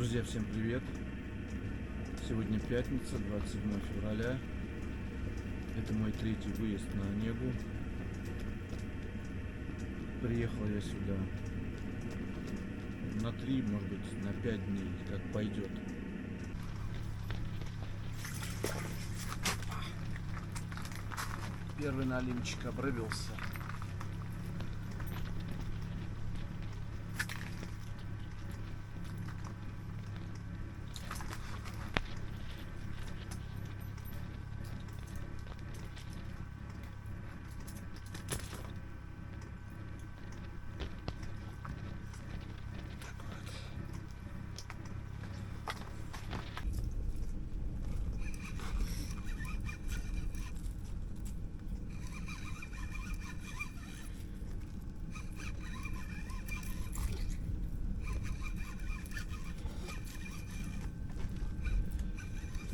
Друзья, всем привет! Сегодня пятница, 27 февраля. Это мой третий выезд на Онегу. Приехал я сюда на 3, может быть, на 5 дней, как пойдет. Первый налимчик обрывился.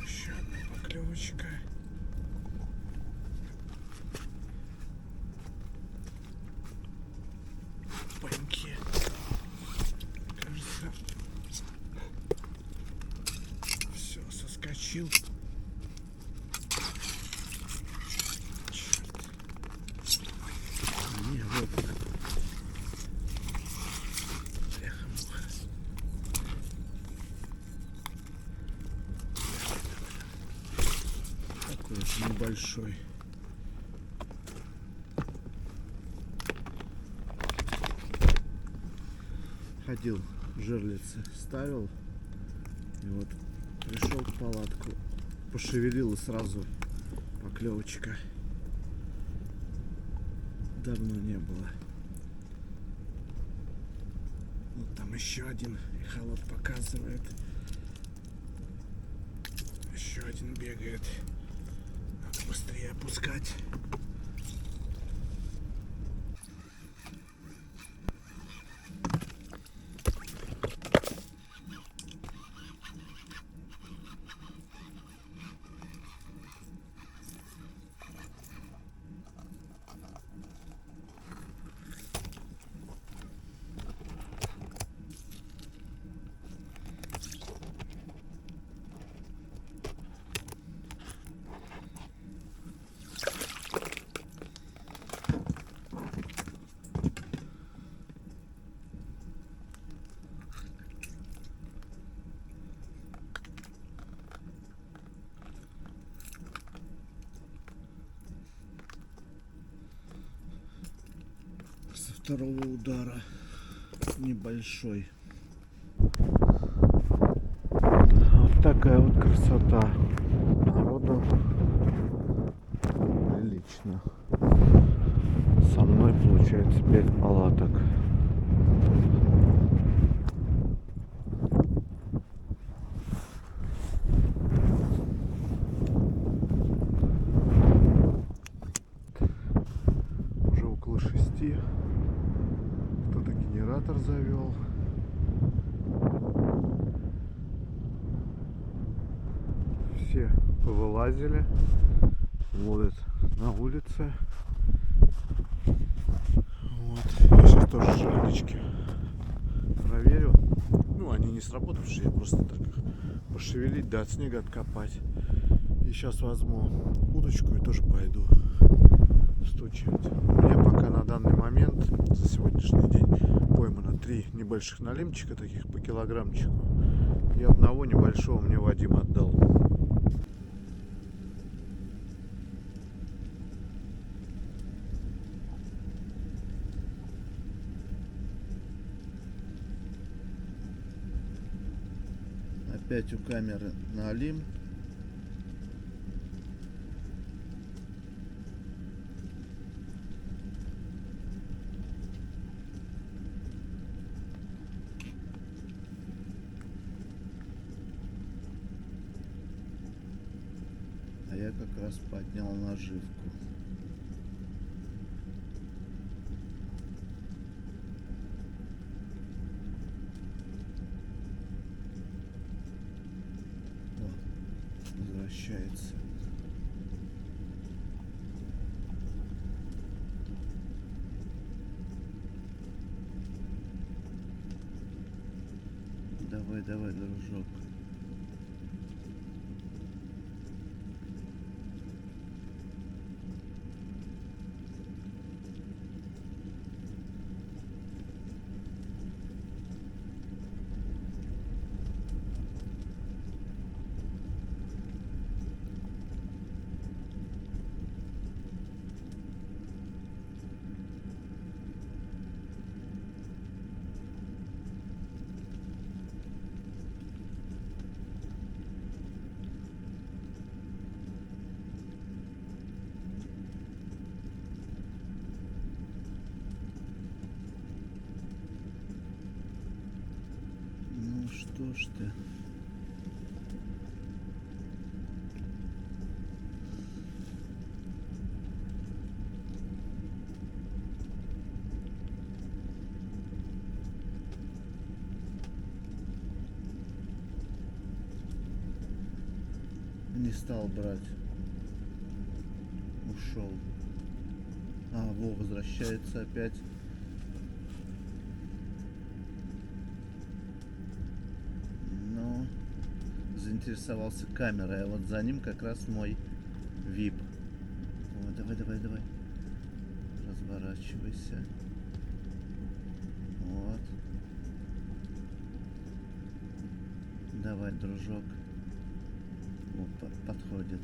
Еще одна поклевочка. Паньки. Кажется, все, соскочил. Черт. Не, вот. Бляха-муха. Такой вот небольшой. Ходил в жерлице, ставил, и вот пришел в палатку, пошевелил, и сразу поклевочка. Давно не было. Вот там еще один эхолот показывает. Еще один бегает. Надо быстрее опускать. Со второго удара небольшой. Вот такая вот красота. Народу прилично. Со мной получается 5 палаток. Уже около 6. Кто-то генератор завел. Все повылазили, ловят на улице. Вот. Я сейчас тоже жерлички проверю. Ну, они не сработавшие, я просто так их пошевелить, да от снега откопать. И сейчас возьму удочку и тоже пойду стучать. У меня пока на данный момент за сегодняшний день поймано 3 небольших налимчика, таких по килограммчику. И одного небольшого мне Вадим отдал. Опять у камеры налим. А я как раз поднял наживку. Возвращается. Давай давай, дружок. Ну что ж ты? Не стал брать. Ушел. А, во, возвращается опять. Но заинтересовался камерой, а вот за ним как раз мой VIP. О, давай, давай, давай. Разворачивайся. Вот. Давай, дружок. Опа, подходит.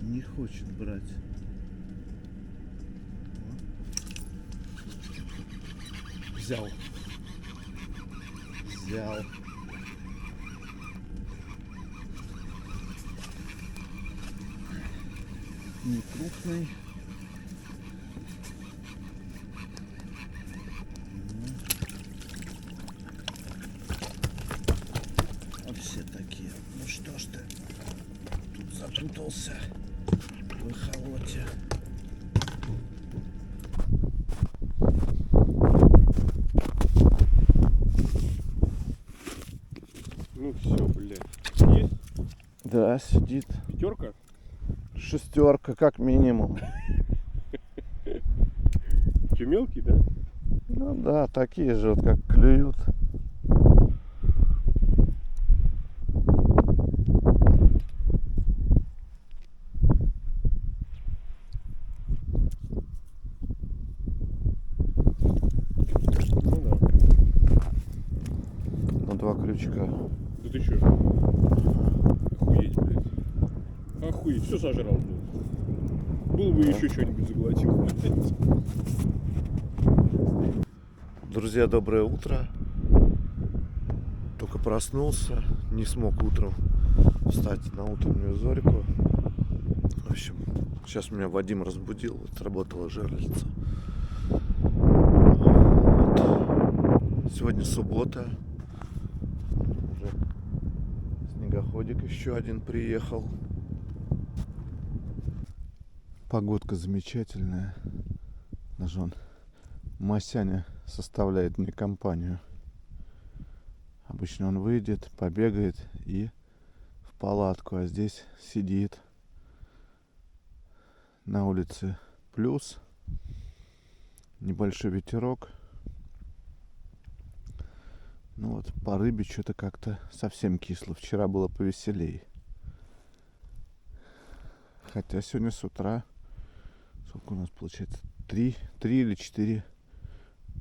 Не хочет брать. Взял. Взял. Не крупный. Вот все такие. Ну что ж ты тут запутался в эхолоте. Ну все, блядь. Есть? Да, сидит. Пятерка? Шестерка, как минимум. Че, мелкий, да? Ну да, такие же, вот как клюют. Ну да. Ну, два крючка. Да ты че? Охуеть, блядь. Охуеть, все сожрал, блядь. Был бы еще что-нибудь заглотил, блядь. Друзья, доброе утро. Только проснулся, не смог утром встать на утреннюю зорьку. В общем, сейчас меня Вадим разбудил, вот сработала жерлица. Вот. Сегодня суббота. Уже снегоходик еще один приехал. Погодка замечательная. Даже он Масяня составляет мне компанию. Обычно он выйдет, побегает и в палатку, а здесь сидит. На улице плюс, небольшой ветерок. Ну вот, по рыбе что-то как-то совсем кисло. Вчера было повеселей. Хотя сегодня с утра, сколько у нас получается, 3 или 4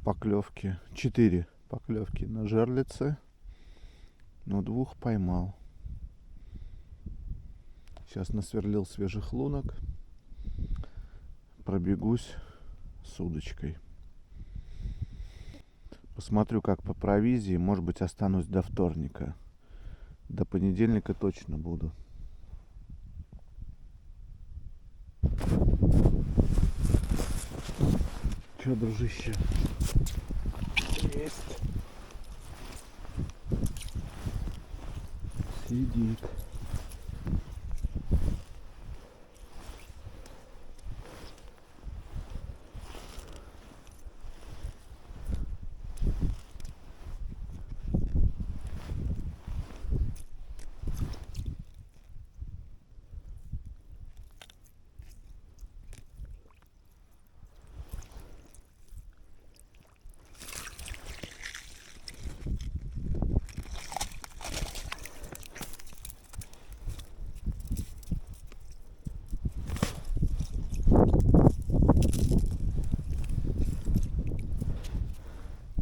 поклевки. 4 поклевки на жерлице, но 2 поймал. Сейчас насверлил свежих лунок. Пробегусь с удочкой. Посмотрю, как по провизии. Может быть, останусь до вторника. До понедельника точно буду. Че, дружище? Есть. Сидит.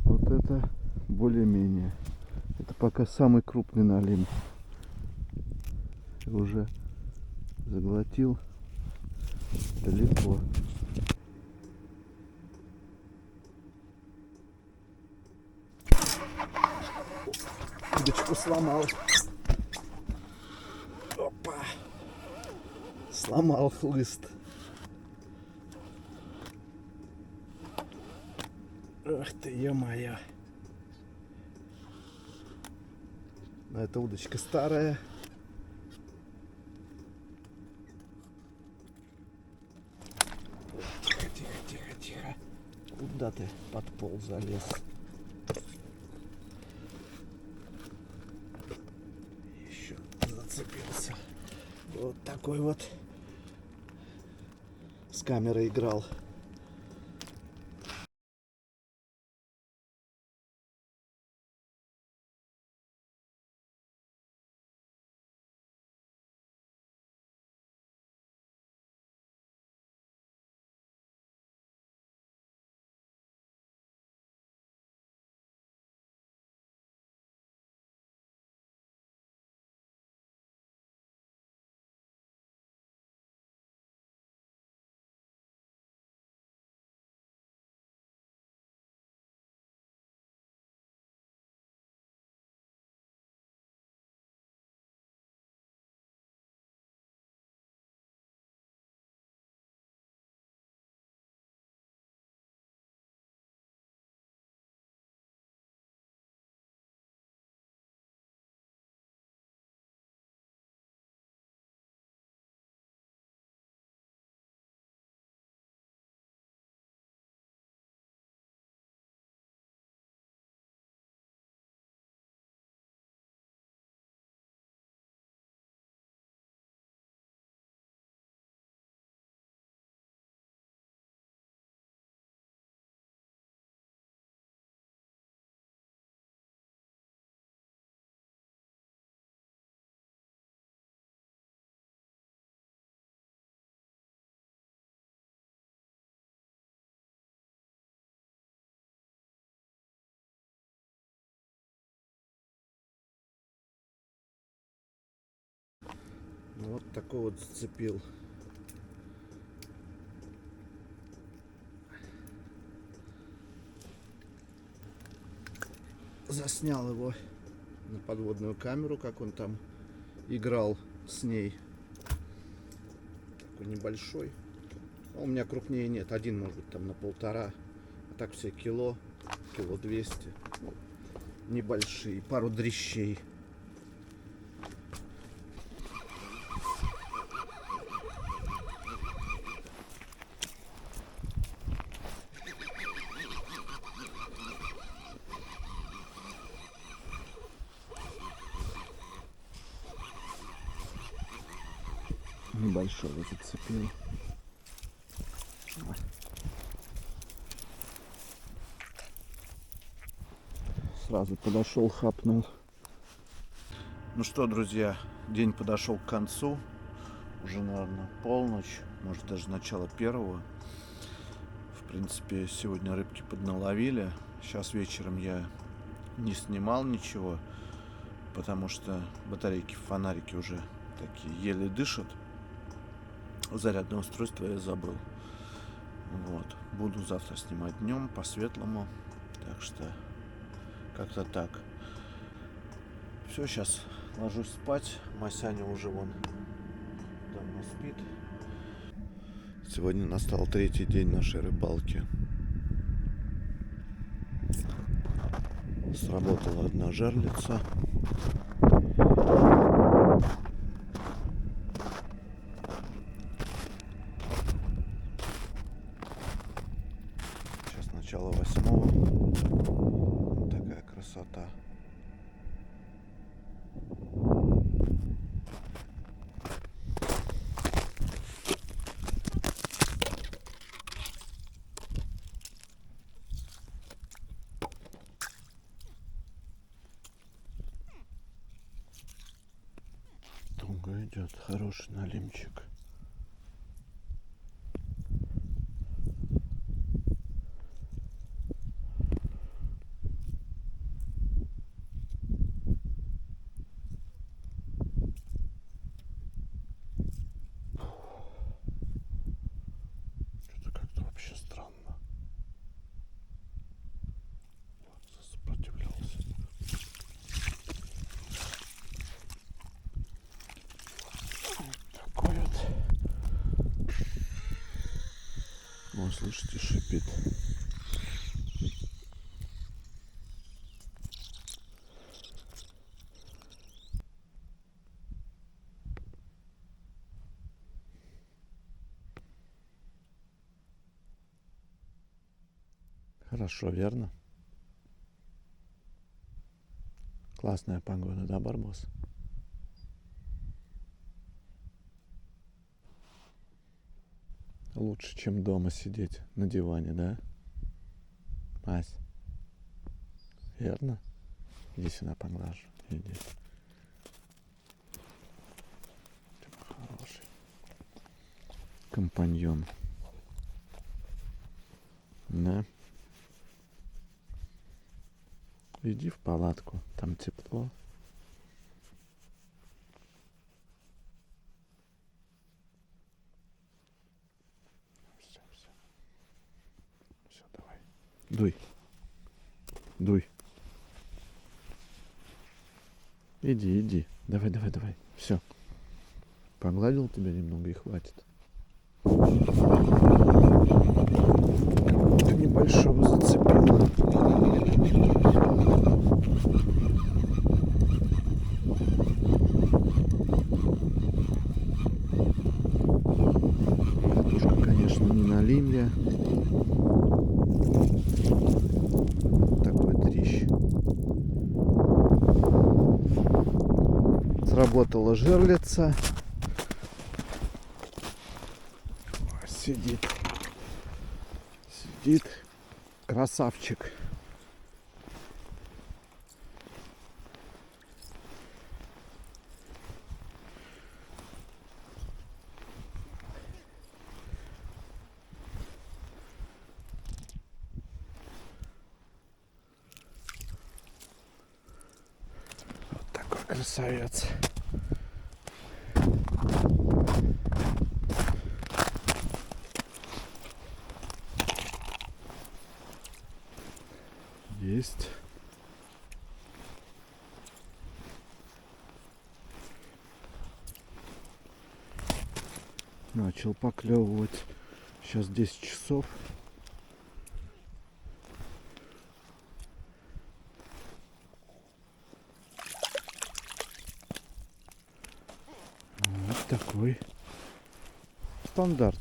Вот это более-менее. Это пока самый крупный налим. Уже заглотил далеко. Удочку сломал. Опа. Сломал хлыст. Ах ты, ё-моё. Но эта удочка старая. Тихо, тихо, тихо, тихо. Куда ты под пол залез? Еще зацепился. Вот такой вот с камерой играл. Вот такой вот зацепил. Заснял его на подводную камеру, как он там играл с ней. Такой небольшой. А у меня крупнее нет. Один, может быть, там на 1,5. А так все кило 200. Ну, небольшие. Пару дрищей. Небольшого зацепил. Сразу подошел, хапнул. Ну что, друзья, день подошел к концу. Уже, наверное, полночь, может даже начало первого. В принципе, сегодня рыбки подналовили. Сейчас вечером я не снимал ничего, потому что батарейки в фонарике уже такие еле дышат. Зарядное устройство я забыл. Вот. Буду завтра снимать днем по-светлому. Так что как-то так. Все, сейчас ложусь спать. Масяня уже вон давно спит. Сегодня настал 3-й день нашей рыбалки. Сработала одна жерлица. Сейчас начало 8-го. Вот такая красота. Туго идет, хороший налимчик. Что-то как-то вообще странно. Сопротивлялся. Такой вот. О, слышите, шипит. Хорошо, верно? Классная погода, да, Барбос? Лучше, чем дома сидеть на диване, да? Ась, верно? Иди сюда, поглажу. Иди. Ты мой хороший компаньон. Да? Иди в палатку, там тепло. Все, все. Все, давай. Дуй. Дуй. Иди, иди. Давай, давай, давай. Все. Погладил тебя немного и хватит. Кого-то небольшого зацепило. Катушка, конечно, не на лимле. Такой дрищ. Сработала жерлица. Сидит. Сидит. Красавчик. Вот такой красавец. Есть. Начал поклевывать. Сейчас 10 часов. Вот такой стандарт.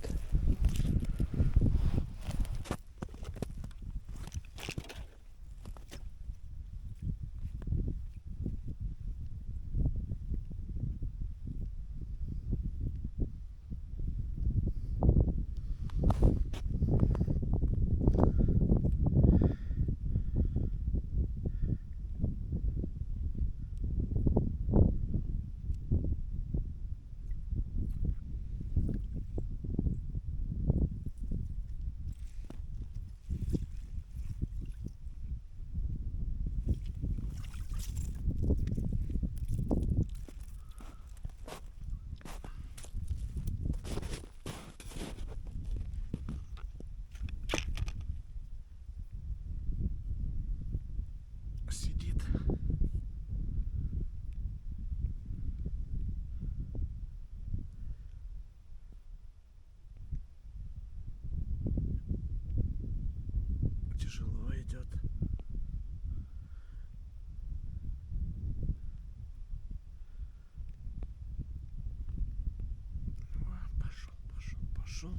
нашел.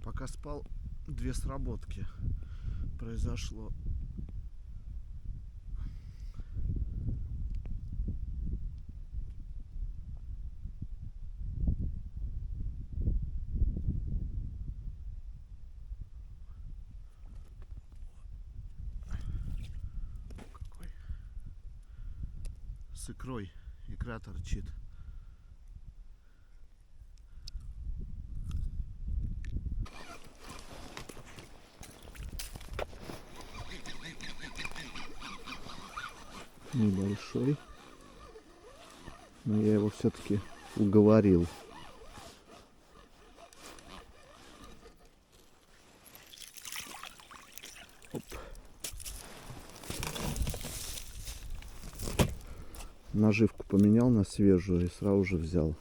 Пока спал, 2 сработки произошло. Какой с икрой. Икра торчит. Небольшой, но я его все-таки уговорил. Оп. Наживку поменял на свежую и сразу же взял.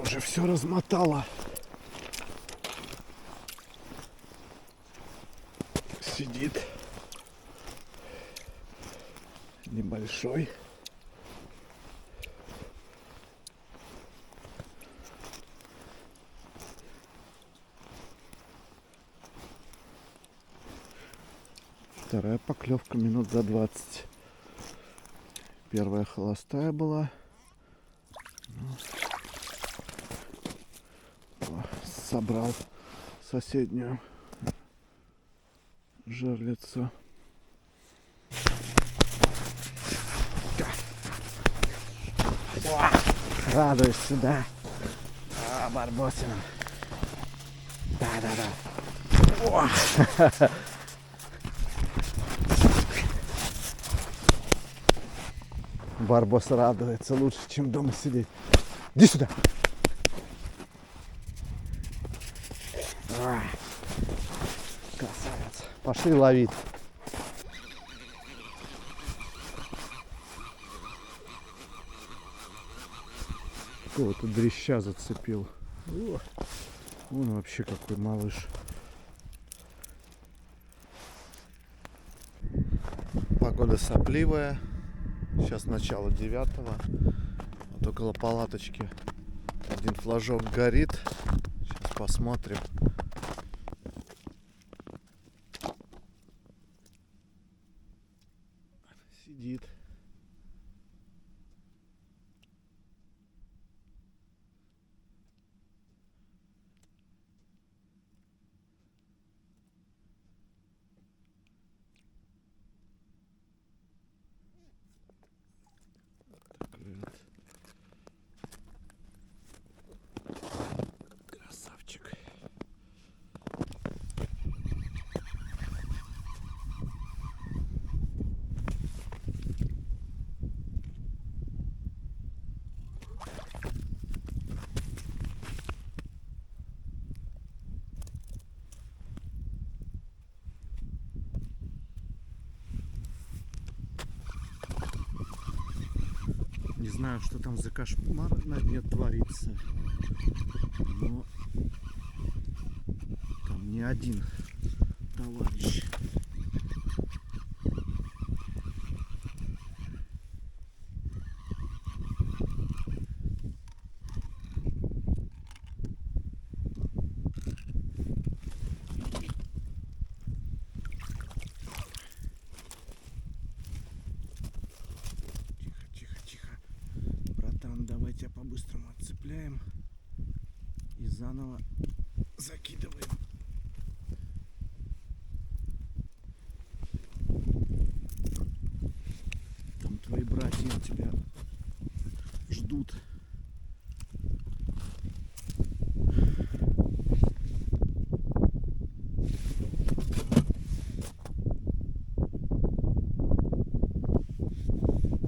Уже все размотало. Сидит небольшой. Вторая поклевка минут за 20. Первая холостая была. Собрал соседнюю жерлицу. Радуешься, да? Барбосином. Да. Барбос радуется лучше, чем дома сидеть. Иди сюда. Красавец. Пошли ловить. Какого-то дрища зацепил. О, он вообще какой малыш. Погода сопливая. Сейчас начало 9-го. Вот около палаточки один флажок горит. Сейчас посмотрим. Сидит. Красавчик. Не знаю, что там за кошмар на дне творится, но там не один товарищ. Давайте по-быстрому отцепляем и заново закидываем. Там твои братья тебя ждут.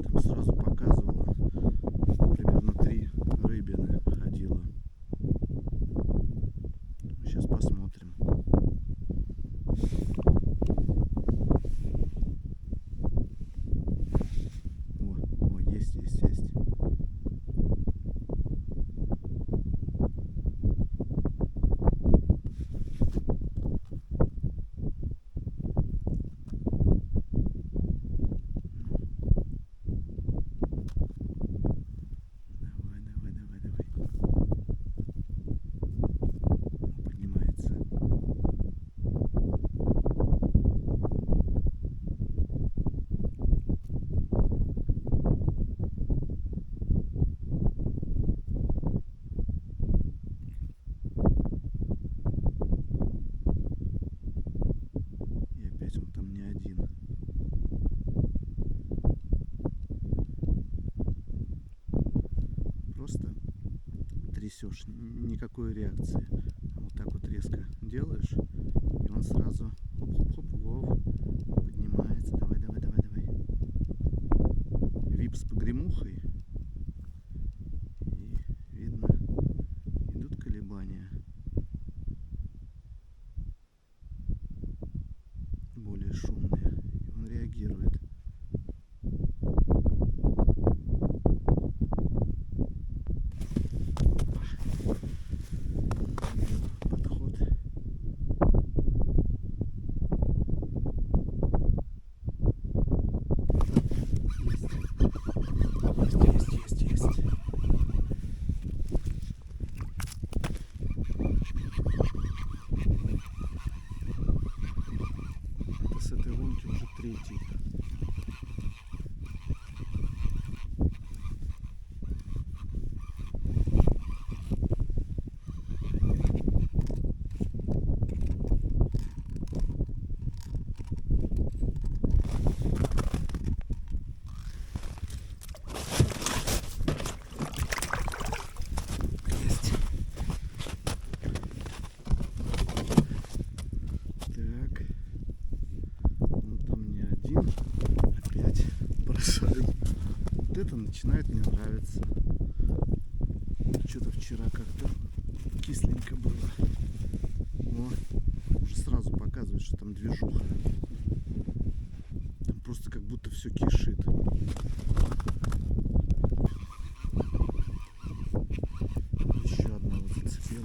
Там сразу показывала. Примерно 3 рыбины ходило. Сейчас посмотрим. О, есть. трясешь, никакой реакции. А вот так вот резко делаешь, и он сразу хоп-хоп-хоп, вов, поднимается. Давай, давай, давай, давай. Вип с погремухой. И видно, идут колебания. Более шумные. И он реагирует. Подход. Есть. Это с этой лунки уже третий. Есть. Так. Ну там не один. Опять бросают. Вот это начинает мне нравиться. Что-то вчера как-то кисленько было. О, уже сразу показывает, что там движуха. Там просто как будто все кишит. Еще одного зацепил.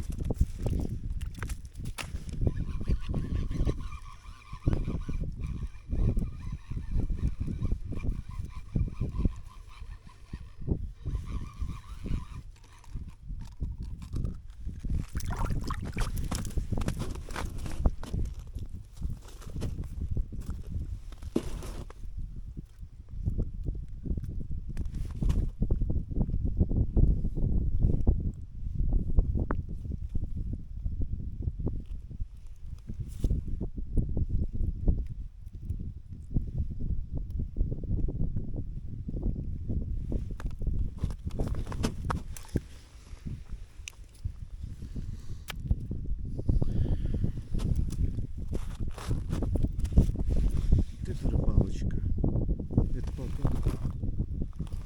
Вот это рыбалочка. Это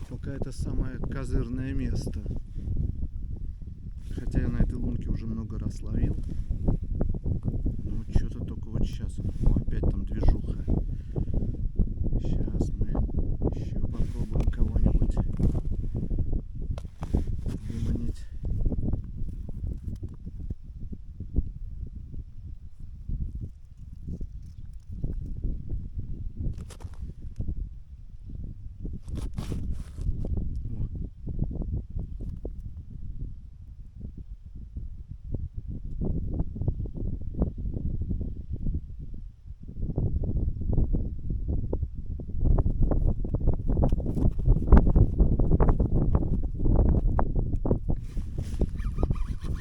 пока это самое козырное место. Хотя я на этой лунке уже много раз ловил. Но что-то только вот сейчас. О, опять там движуха. Сейчас мы еще попробуем кого-нибудь выманить.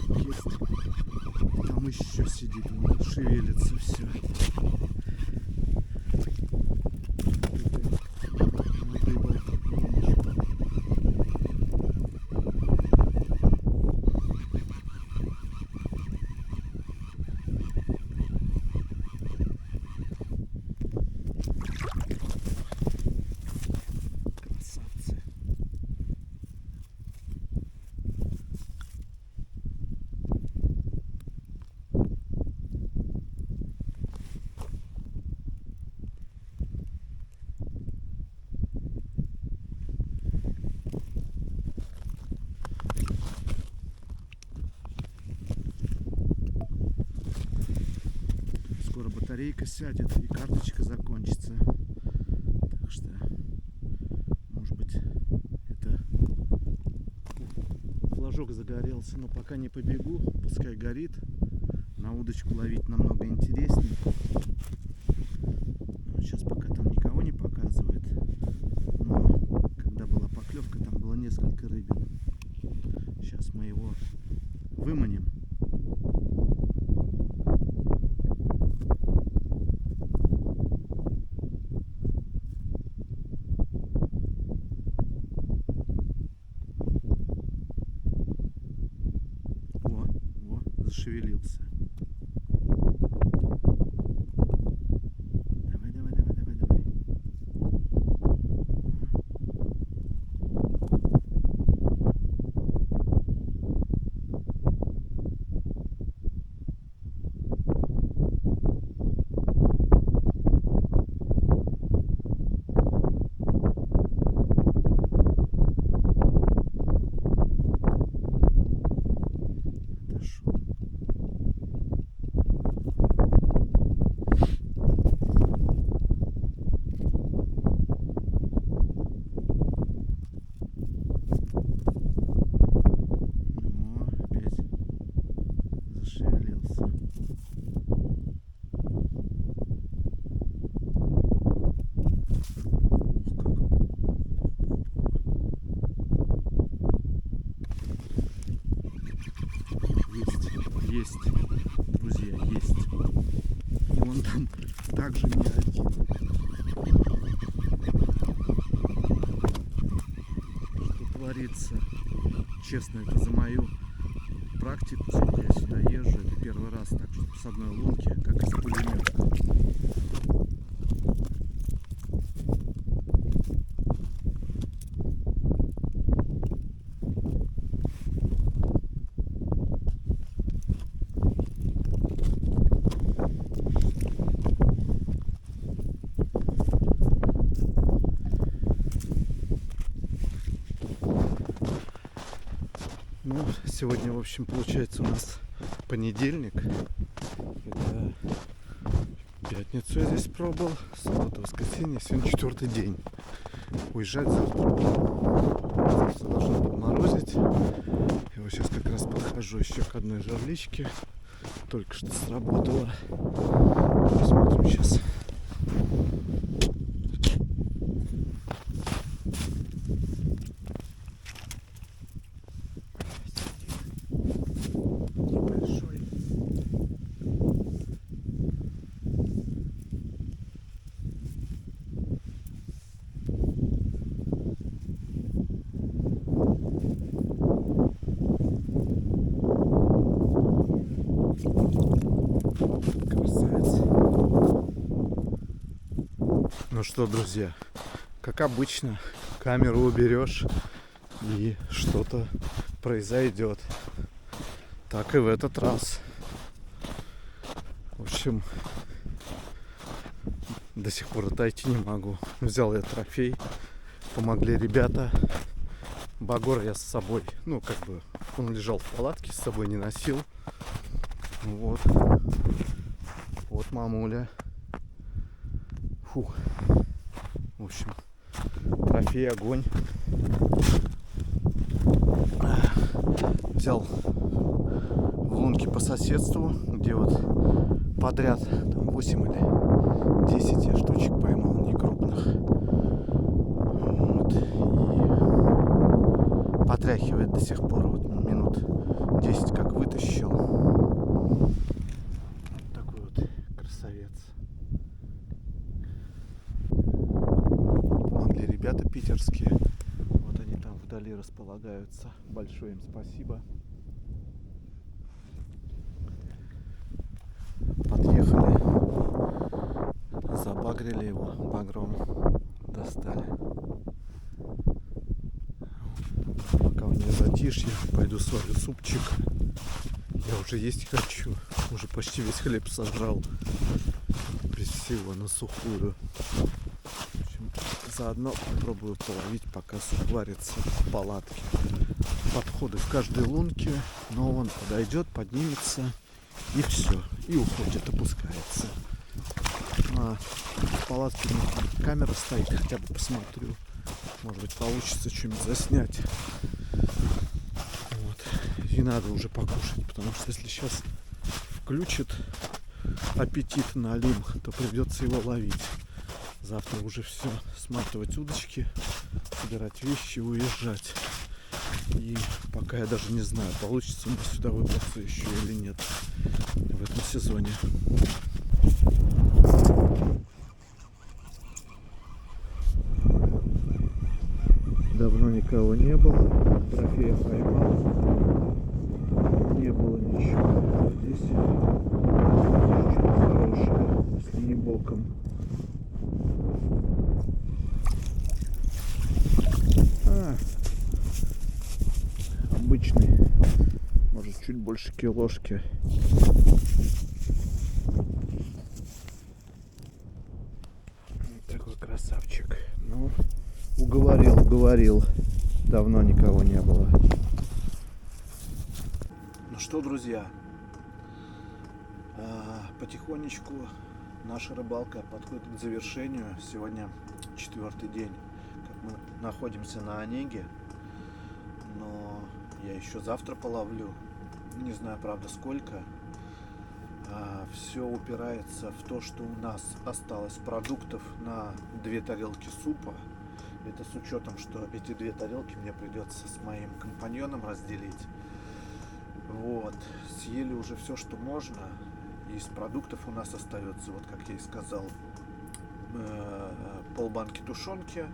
Есть. Там еще сидит, он шевелится все. Красавцы. Скоро батарейка сядет и карточка закончится. Так что, может быть, это флажок загорелся, но пока не побегу, пускай горит. На удочку ловить намного интереснее. Но сейчас пока там никого не показывает. Но когда была поклевка, там было несколько рыбин. Сейчас мы его выманим. зашевелился. Давай, давай, давай, давай, давай. Отошел. Ну, опять зашевелился. Ух, как. Есть, друзья, есть. И он там также не один. Что творится? Честно, это за мою практику, сколько я сюда езжу. Это первый раз так, что с одной лунки, как из пулемета. Ну, сегодня, в общем, получается у нас понедельник. Это пятницу я здесь пробовал, суббота, воскресенье, сегодня 4-й день. Уезжать завтра. Завтра должно подморозить. Я вот сейчас как раз подхожу еще к одной жерличке. Только что сработало. Посмотрим сейчас. Небольшой. Красавец. Ну что, друзья, как обычно, камеру уберешь и что-то произойдет. Так и в этот раз. В общем, до сих пор отойти не могу. Взял я трофей, помогли ребята. Багор я с собой, ну как бы, он лежал в палатке, с собой не носил. Вот. Вот мамуля. Фух. В общем, трофей, огонь. Взял в лунки по соседству, где вот подряд там 8 или 10 я штучек поймал, некрупных. Вот. И потряхивает до сих пор. Вот минут 10 как вытащил. Вот такой вот красавец. Помогли ребята питерские. Вот они там вдали располагаются. Большое им спасибо. Подъехали, забагрили его багром, достали. Пока у меня затишье, пойду сварю супчик. Я уже есть хочу. Уже почти весь хлеб сожрал. Без всего, на сухую. В общем, заодно попробую половить, пока суп варится в палатке. Подходы в каждой лунке, но он подойдет, поднимется и все, и уходит, опускается. А в палатке камера стоит, хотя бы посмотрю, может быть получится что-нибудь заснять. Вот. И надо уже покушать, потому что если сейчас включит аппетит на Алим, то придется его ловить. Завтра уже все, сматывать удочки, собирать вещи и уезжать. И пока я даже не знаю, получится мне сюда выбраться еще или нет в этом сезоне. Давно никого не было, трофеев поймал, не было ничего. здесь хорошее, если не боком. Обычный, может чуть больше килошки. Вот такой красавчик. Ну, уговорил. Давно никого не было. Ну что, друзья, потихонечку наша рыбалка подходит к завершению. Сегодня 4-й день, как мы находимся на Онеге. Но я еще завтра половлю. Не знаю, правда, сколько. Все упирается в то, что у нас осталось продуктов на 2 тарелки супа. Это с учетом, что эти 2 тарелки мне придется с моим компаньоном разделить. Вот. Съели уже все, что можно. Из продуктов у нас остается, вот как я и сказал, полбанки тушенки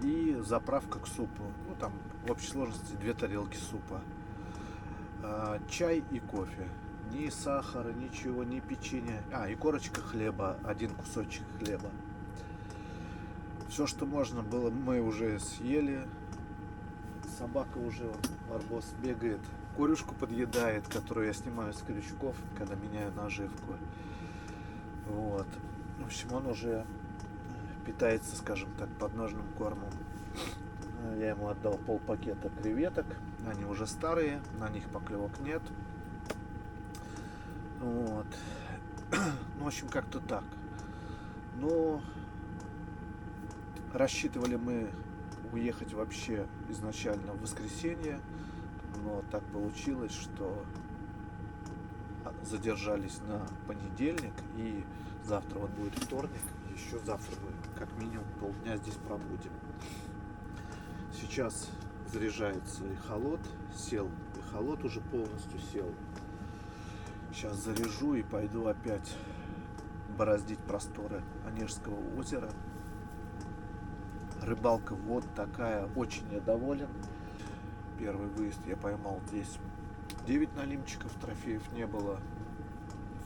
и заправка к супу. Ну, там в общей сложности 2 тарелки супа. Чай и кофе. Ни сахара, ничего, ни печенья. И корочка хлеба, 1 кусочек хлеба. Все, что можно было, мы уже съели. Собака уже, Барбос, бегает, корюшку подъедает, которую я снимаю с крючков, когда меняю наживку. Вот. В общем, он уже питается, скажем так, подножным кормом. Я ему отдал полпакета креветок. Они уже старые, на них поклевок нет. Вот. Ну, в общем, как-то так. Но рассчитывали мы уехать вообще изначально в воскресенье, но так получилось, что задержались на понедельник, и завтра вот будет вторник, еще завтра мы как минимум полдня здесь пробудем. Сейчас заряжается эхолот, сел, эхолот уже полностью сел. Сейчас заряжу и пойду опять бороздить просторы Онежского озера. Рыбалка вот такая, очень я доволен. Первый выезд я поймал здесь 9 налимчиков, трофеев не было.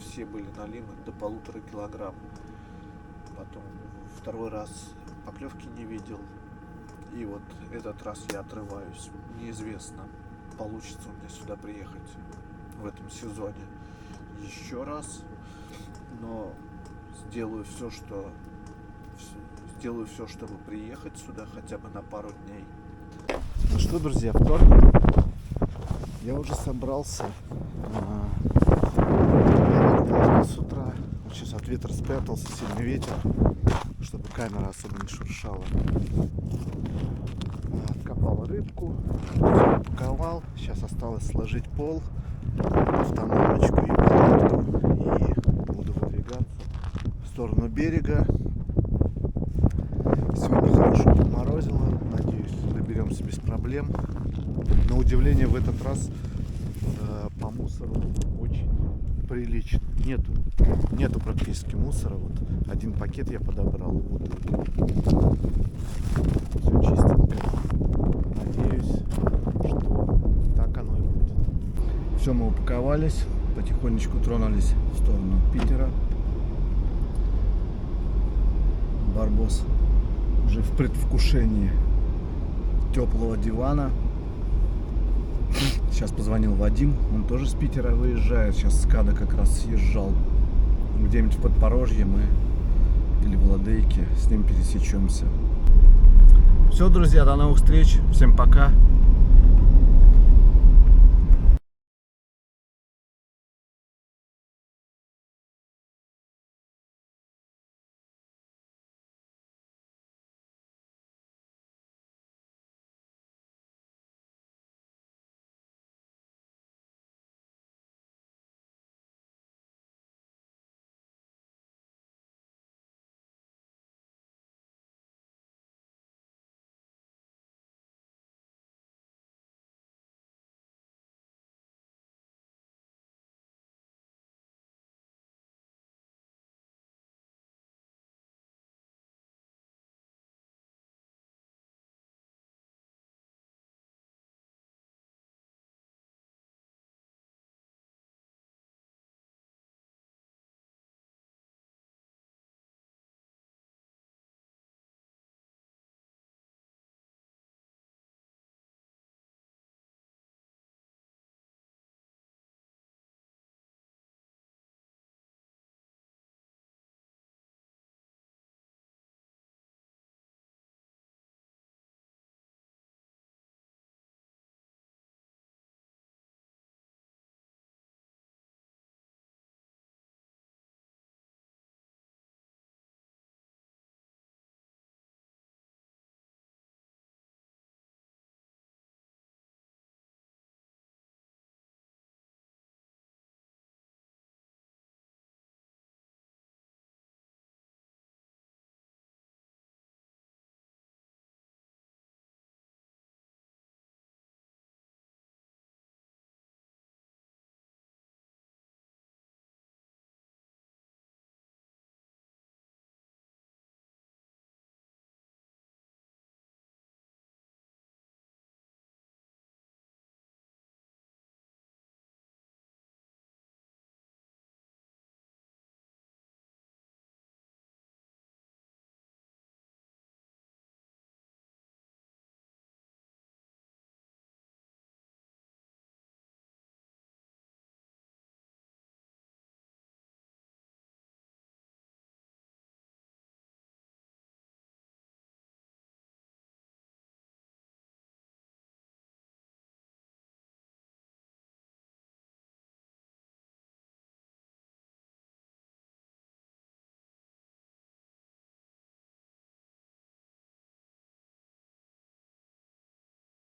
Все были налимы до 1,5 килограмм. Потом второй раз поклевки не видел. И вот этот раз я отрываюсь. Неизвестно, получится у меня сюда приехать в этом сезоне еще раз. Но сделаю все, чтобы приехать сюда хотя бы на пару дней. Ну что, друзья, вторник. Я уже собрался с утра. Вот сейчас от ветра спрятался, сильный ветер, чтобы камера особо не шуршала. Откопал рыбку, упаковал. Сейчас осталось сложить пол, автономочку и палатку. И буду выдвигаться в сторону берега. Сегодня хорошо подморозило. Надеюсь, доберемся без проблем. На удивление, в этот раз по мусору очень прилично. Нету практически мусора. Вот 1 пакет я подобрал, бутылки. Все чистенько. Надеюсь, что так оно и будет. Все, мы упаковались, потихонечку тронулись в сторону Питера. Барбос уже в предвкушении теплого дивана. Сейчас позвонил Вадим, он тоже с Питера выезжает. Сейчас с КАДа как раз съезжал. Где-нибудь в Подпорожье мы или в Ладейке с ним пересечемся. Все, друзья, до новых встреч. Всем пока.